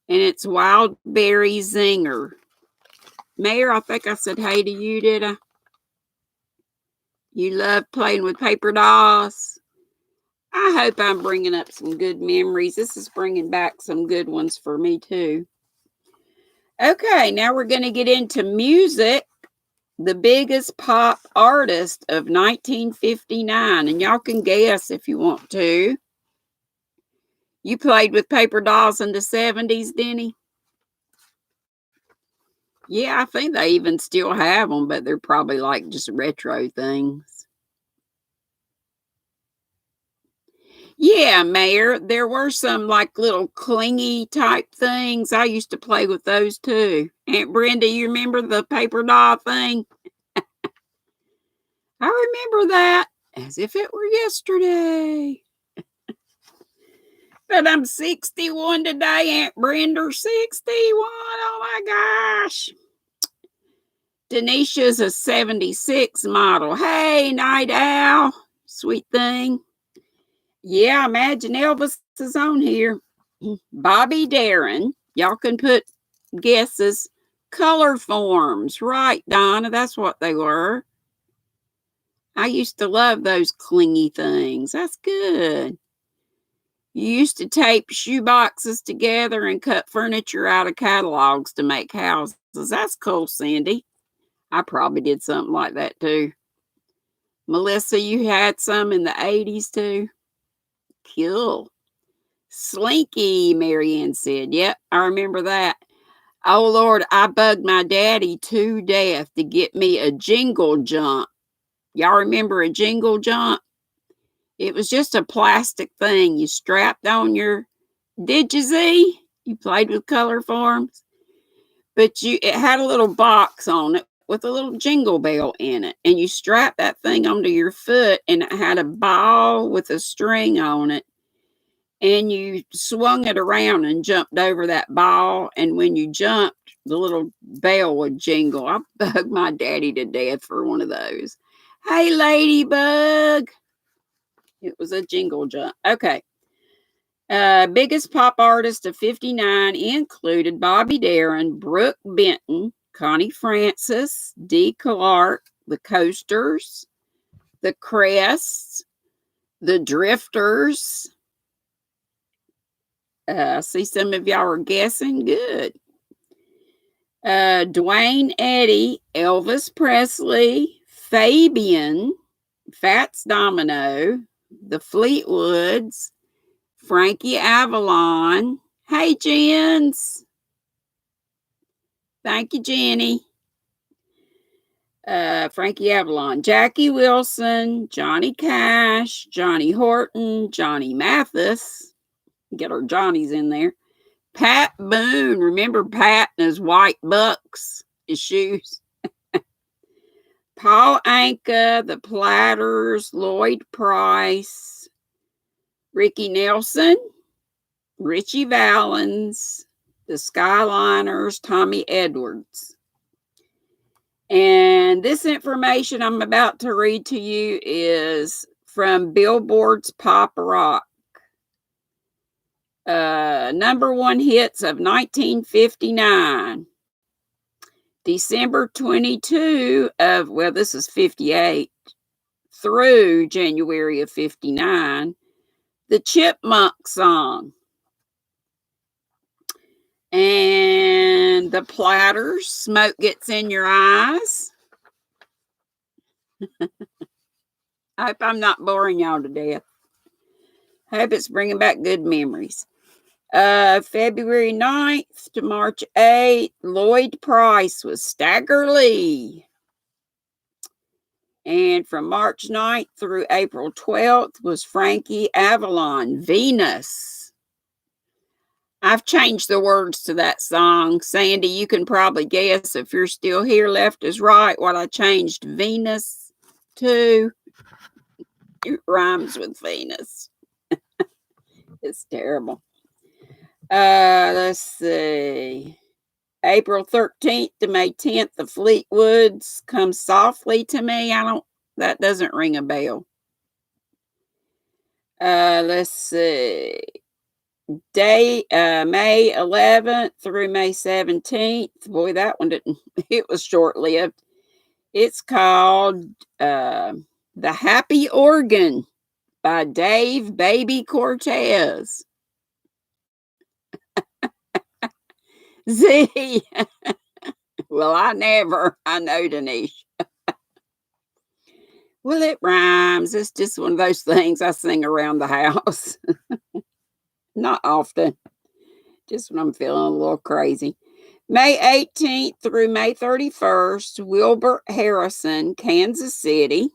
and it's Wild Berry Zinger. Mayor, I think I said hey to you, did I? You love playing with paper dolls. I hope I'm bringing up some good memories. This is bringing back some good ones for me, too. Okay, now we're going to get into music. The biggest pop artist of 1959. And y'all can guess if you want to. You played with paper dolls in the 70s, Denny? Yeah, I think they even still have them, but they're probably like just retro things. Yeah, Mayor, there were some like little clingy type things. I used to play with those too. Aunt Brenda, you remember the paper doll thing? I remember that as if it were yesterday. But I'm 61 today, Aunt Brenda, 61. Oh my gosh. Denisha's a 76 model. Hey, Night Owl. Sweet thing. Yeah, imagine Elvis is on here. Bobby Darin. Y'all can put guesses. Color forms. Right, Donna. That's what they were. I used to love those clingy things. That's good. You used to tape shoe boxes together and cut furniture out of catalogs to make houses. That's cool, Cindy. I probably did something like that too. Melissa, you had some in the 80s too? Cool. Slinky, Marianne said. Yep, I remember that. Oh, Lord, I bugged my daddy to death to get me a jingle jump. Y'all remember a jingle jump? It was just a plastic thing you strapped on your... Did you see? You played with color forms? But it had a little box on it with a little jingle bell in it. And you strapped that thing onto your foot, and it had a ball with a string on it. And you swung it around and jumped over that ball. And when you jumped, the little bell would jingle. I bugged my daddy to death for one of those. Hey, Ladybug. It was a jingle jump. Okay. Biggest pop artist of 59 included Bobby Darin, Brooke Benton, Connie Francis, Dee Clark, the Coasters, the Crests, the Drifters. I see some of y'all are guessing. Good. Dwayne Eddy, Elvis Presley, Fabian, Fats Domino, the Fleetwoods, Frankie Avalon. Hey, Jens. Thank you, Jenny. Frankie Avalon, Jackie Wilson, Johnny Cash, Johnny Horton, Johnny Mathis. Get our Johnnies in there. Pat Boone. Remember Pat and his white bucks, his shoes? Paul Anka, the Platters, Lloyd Price, Ricky Nelson, Richie Valens, the Skyliners, Tommy Edwards. And this information I'm about to read to you is from Billboard's Pop Rock. Number one hits of 1959. December 22 of, well, this is 58 through January of 59. The Chipmunk Song. And the Platters, Smoke Gets in Your Eyes. I hope I'm not boring y'all to death. I hope it's bringing back good memories. February 9th to March 8th, Lloyd Price was Stagger Lee. And from March 9th through April 12th was Frankie Avalon, Venus. I've changed the words to that song. Sandy, you can probably guess if you're still here, left is right, what I changed Venus to. It rhymes with Venus. It's terrible. Let's see. April 13th to May 10th, the Fleetwoods, Come Softly to Me. That doesn't ring a bell. Let's see. May 11th through May 17th. Boy, that one didn't, it was short-lived. It's called The Happy Organ by Dave Baby Cortez. Z. Well, I know, Denise. Well, it rhymes. It's just one of those things I sing around the house. Not often. Just when I'm feeling a little crazy. May 18th through May 31st, Wilbert Harrison, Kansas City.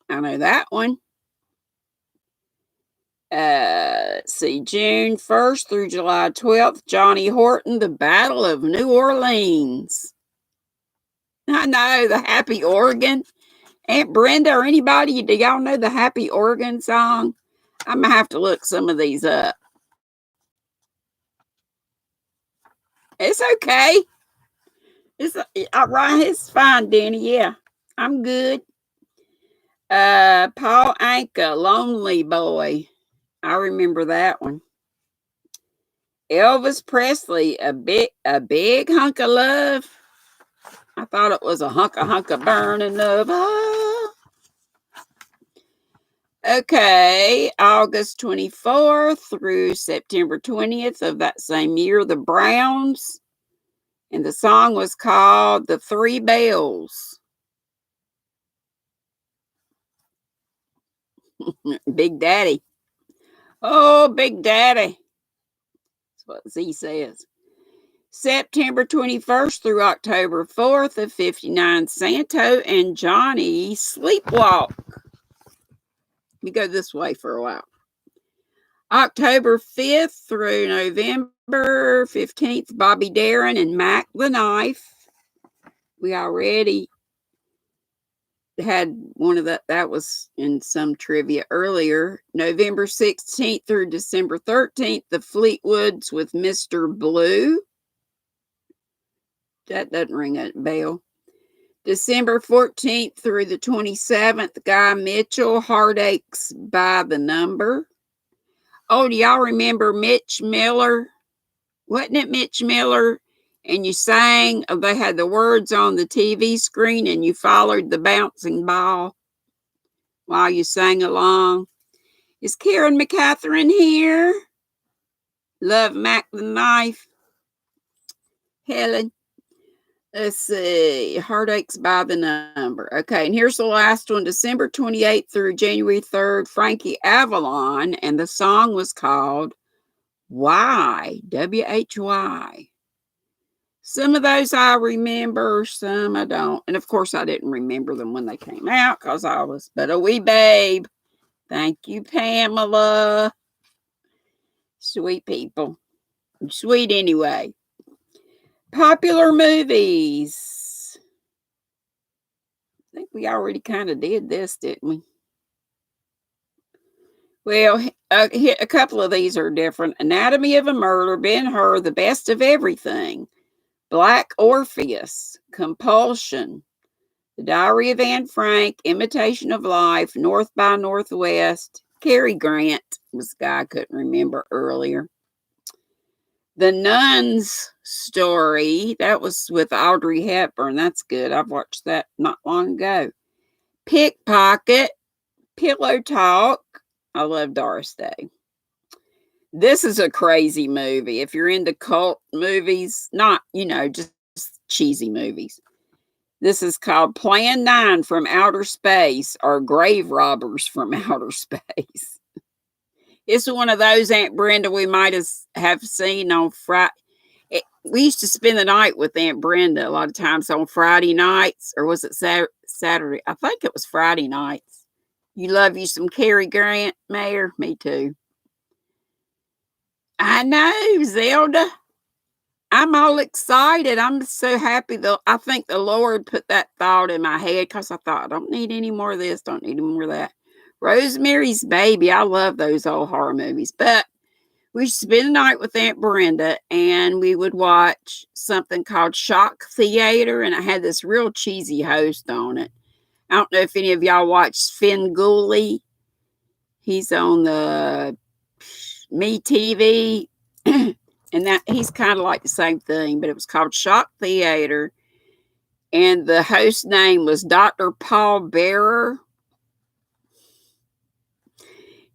I know that one. Let's see, June 1st through July 12th, Johnny Horton, The Battle of New Orleans. I know, the Happy Organ. Aunt Brenda or anybody, do y'all know the Happy Organ song? I'm going to have to look some of these up. It's okay. It's fine, Danny. Yeah, I'm good. Paul Anka, Lonely Boy. I remember that one. Elvis Presley, a big hunk of love. I thought it was a hunk of burning love. Oh. Okay, August 24th through September 20th of that same year, the Browns. And the song was called The Three Bells. Big Daddy. Oh, Big Daddy. That's what Z says. September 21st through October 4th of 59, Santo and Johnny Sleepwalk. Let me go this way for a while. October 5th through November 15th, Bobby Darin and Mac the Knife. We already had one of that was in some trivia earlier. November 16th through December 13th, the Fleetwoods with Mr. Blue. That doesn't ring a bell. December 14th through the 27th, Guy Mitchell, Heartaches by the Number. Oh, do y'all remember Mitch Miller? Wasn't it Mitch Miller? And you sang, they had the words on the TV screen and you followed the bouncing ball while you sang along. Is Karen McCatherine here? Love Mac the Knife. Helen. Let's see. Heartaches by the Number. Okay, and here's the last one. December 28th through January 3rd, Frankie Avalon. And the song was called Why? W-H-Y. Some of those I remember, some I don't. And of course, I didn't remember them when they came out because I was but a wee babe. Thank you, Pamela. Sweet people. Sweet anyway. Popular movies. I think we already kind of did this, didn't we? Well, a couple of these are different. Anatomy of a Murder, Ben-Hur, The Best of Everything, Black Orpheus, Compulsion, The Diary of Anne Frank, Imitation of Life, North by Northwest. Cary Grant was the guy I couldn't remember earlier. The Nun's Story, that was with Audrey Hepburn. That's good. I've watched that not long ago. Pickpocket, Pillow Talk. I love Doris Day. This is a crazy movie. If you're into cult movies, not, just cheesy movies. This is called Plan 9 from Outer Space, or Grave Robbers from Outer Space. It's one of those, Aunt Brenda, we might have seen on Friday. We used to spend the night with Aunt Brenda a lot of times on Friday nights, or was it Saturday? I think it was Friday nights. You love you some Cary Grant, Mayor? Me too. I know, Zelda. I'm all excited. I'm so happy. I think the Lord put that thought in my head because I thought, I don't need any more of this, don't need any more of that. Rosemary's Baby. I love those old horror movies. But we used to spend the night with Aunt Brenda, and we would watch something called Shock Theater, and I had this real cheesy host on it. I don't know if any of y'all watched Finn Gooley. He's on the Me TV. And that he's kind of like the same thing, but it was called Shock Theater. And the host name was Dr. Paul Bearer.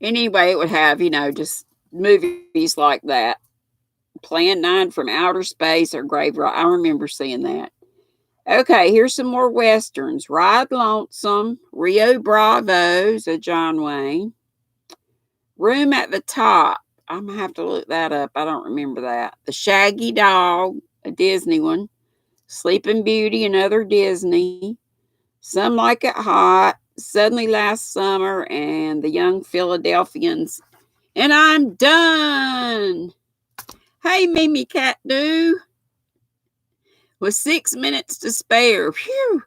Anyway, it would have, just movies like that. Plan 9 from Outer Space or Grave Rock. I remember seeing that. Okay, here's some more Westerns. Ride Lonesome, Rio Bravo's a John Wayne. Room at the Top. I'm going to have to look that up. I don't remember that. The Shaggy Dog, a Disney one. Sleeping Beauty, another Disney. Some Like It Hot, Suddenly Last Summer, and The Young Philadelphians. And I'm done. Hey, Mimi Cat Doo. With 6 minutes to spare. Phew.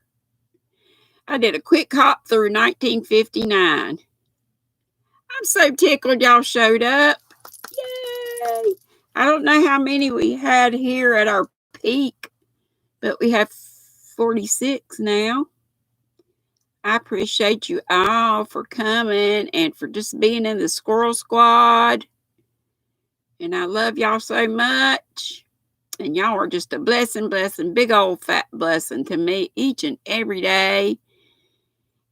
I did a quick hop through 1959. I'm so tickled y'all showed up. Yay! I don't know how many we had here at our peak, but we have 46 now. I appreciate you all for coming and for just being in the Squirrel Squad. And I love y'all so much. And y'all are just a blessing, big old fat blessing to me each and every day.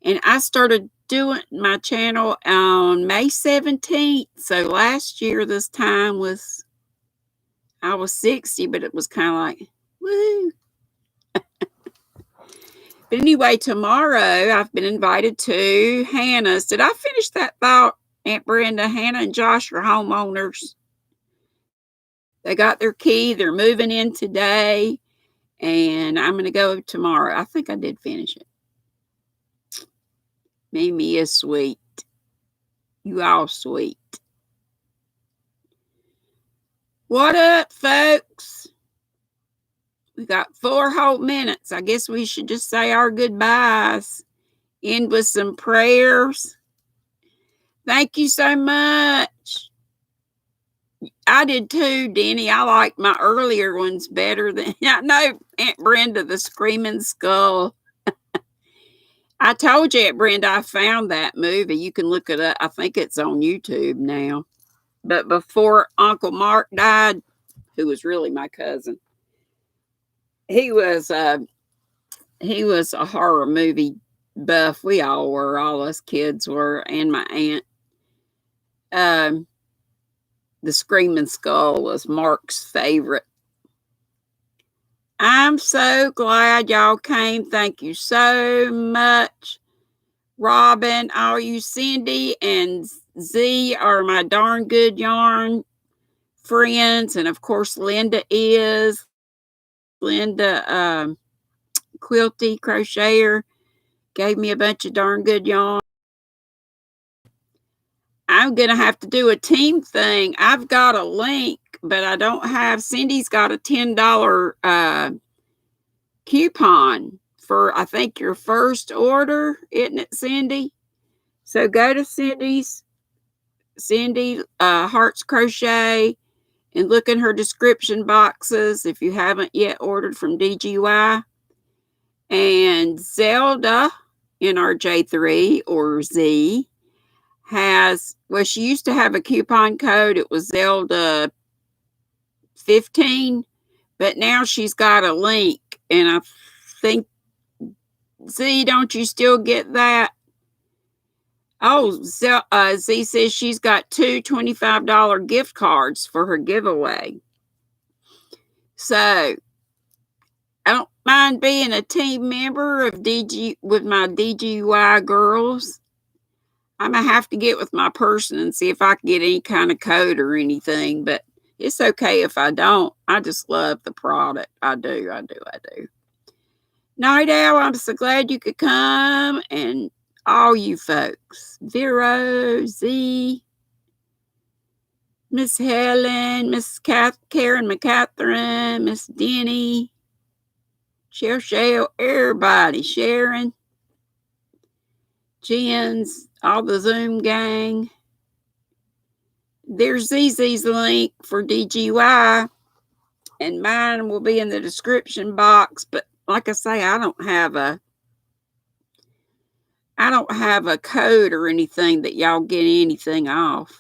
And I started doing my channel on May 17th. So last year, this time I was 60, but it was kind of like, woo. But anyway, tomorrow I've been invited to Hannah's. Did I finish that thought, Aunt Brenda? Hannah and Josh are homeowners. They got their key. They're moving in today. And I'm going to go tomorrow. I think I did finish it. Mimi is sweet. You all sweet. What up, folks? We got 4 whole minutes. I guess we should just say our goodbyes. End with some prayers. Thank you so much. I did too, Denny. I like my earlier ones better than, I know, Aunt Brenda, the Screaming Skull. I told you, Aunt Brenda, I found that movie. You can look it up. I think it's on YouTube now. But before Uncle Mark died, who was really my cousin, he was a horror movie buff. We all were, all us kids were, and my aunt. The Screaming Skull was Mark's favorite. I'm so glad y'all came. Thank you so much. Robin, all you Cindy and Z are my darn good yarn friends. And of course, Linda is. Linda Quilty Crocheter gave me a bunch of darn good yarn. I'm going to have to do a team thing. I've got a link, but I don't have. Cindy's got a $10 coupon for, I think, your first order, isn't it, Cindy? So go to Cindy Hearts Crochet, and look in her description boxes if you haven't yet ordered from DGY. And Zelda in our J3 or Z she used to have a coupon code. It was Zelda 15, but now she's got a link. And I think, Z, don't you still get that? Oh, Z says she's got two $25 gift cards for her giveaway. So I don't mind being a team member of with my DGY girls. I'm going to have to get with my person and see if I can get any kind of code or anything, but it's okay if I don't. I just love the product. I do. Night Owl, I'm so glad you could come, and all you folks. Vero, Z, Miss Helen, Miss Karen McCatherine, Miss Denny, Shell, everybody, Sharon, Jens, all the Zoom gang. There's ZZ's link for DGY, and mine will be in the description box. But like I say, I don't have a code or anything that y'all get anything off.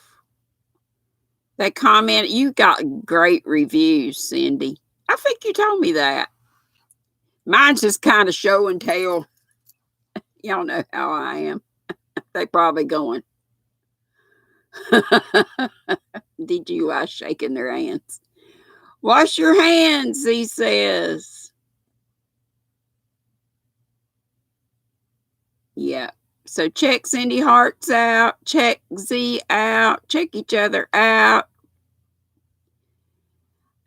They comment, you got great reviews, Cindy. I think you told me that. Mine's just kind of show and tell. Y'all know how I am. They probably going. DGY shaking their hands. Wash your hands, he says. Yeah. So check Cindy Hart's out. Check Z out. Check each other out.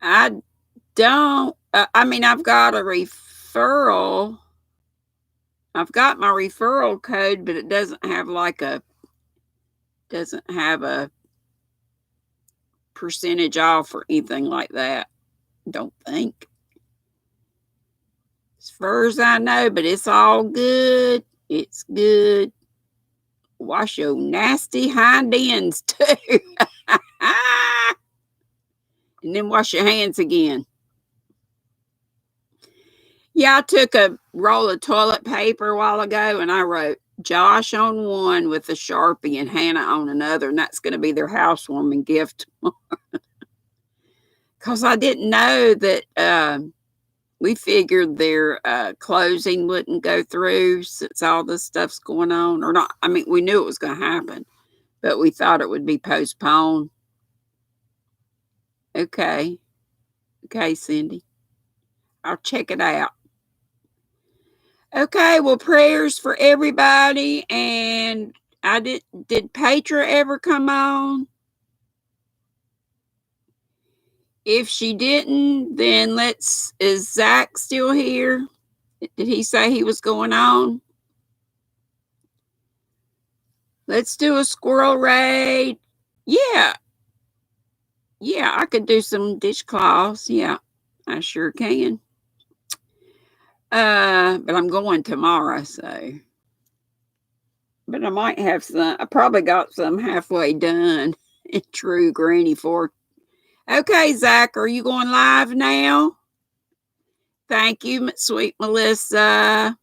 I've got a referral. I've got my referral code, but it doesn't have a percentage off or anything like that. Don't think. As far as I know, but it's all good. It's good. Wash your nasty hind ends too. And then wash your hands again. Yeah, I took a roll of toilet paper a while ago and I wrote Josh on one with a Sharpie and Hannah on another, and that's going to be their housewarming gift. Because I didn't know that we figured their closing wouldn't go through since all this stuff's going on. Or not. I mean, we knew it was going to happen, but we thought it would be postponed. Okay, Cindy. I'll check it out. Okay, well, prayers for everybody. And did Petra ever come on? If she didn't, then is Zach still here? Did he say he was going on? Let's do a squirrel raid. Yeah, I could do some dishcloths. Yeah, I sure can. But I'm going tomorrow, so. But I might have some. I probably got some halfway done. True Granny Fork. Okay, Zach, are you going live now? Thank you, sweet Melissa.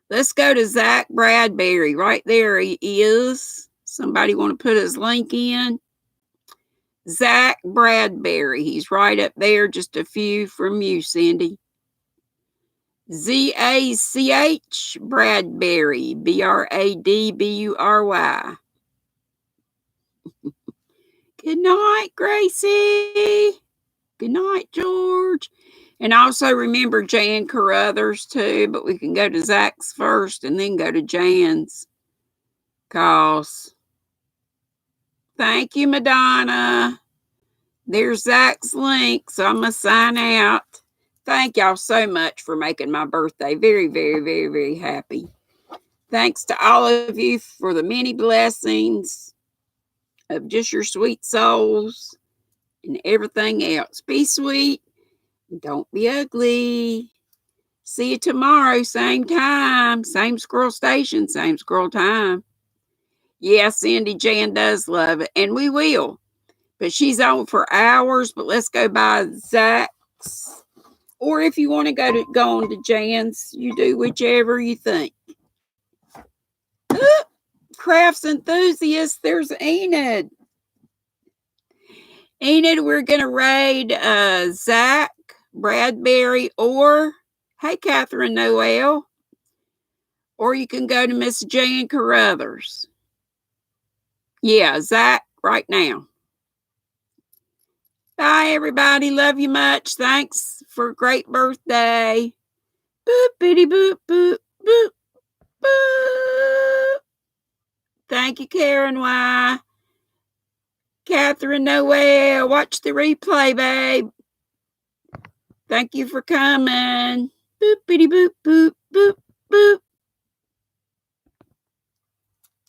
Let's go to Zach Bradbury. Right there he is. Somebody want to put his link in? Zach Bradbury. He's right up there, just a few from you, Cindy. ZACH Bradbury. BRADBURY. Good night, Gracie. Good night, George. And also remember Jan Carruthers too, but we can go to Zach's first and then go to Jan's. Thank you, Madonna. There's Zach's link, so I'm going to sign out. Thank y'all so much for making my birthday very, very, very, very happy. Thanks to all of you for the many blessings of just your sweet souls and everything else. Be sweet. Don't be ugly. See you tomorrow, same time, same squirrel station, same squirrel time. Yeah, Cindy Jan does love it, and we will. But she's on for hours, but let's go by Zach's Or if you want to go on to Jan's, you do whichever you think. Crafts enthusiasts, there's Enid. Enid, we're going to raid Zach, Bradbury, or, hey, Catherine Noel. Or you can go to Miss Jan Carruthers. Yeah, Zach, right now. Bye, everybody. Love you much. Thanks for a great birthday. Boop, bitty, boop, boop, boop, boop. Thank you, Karen Y. Catherine Noel, watch the replay, babe. Thank you for coming. Boop, bitty, boop, boop, boop, boop.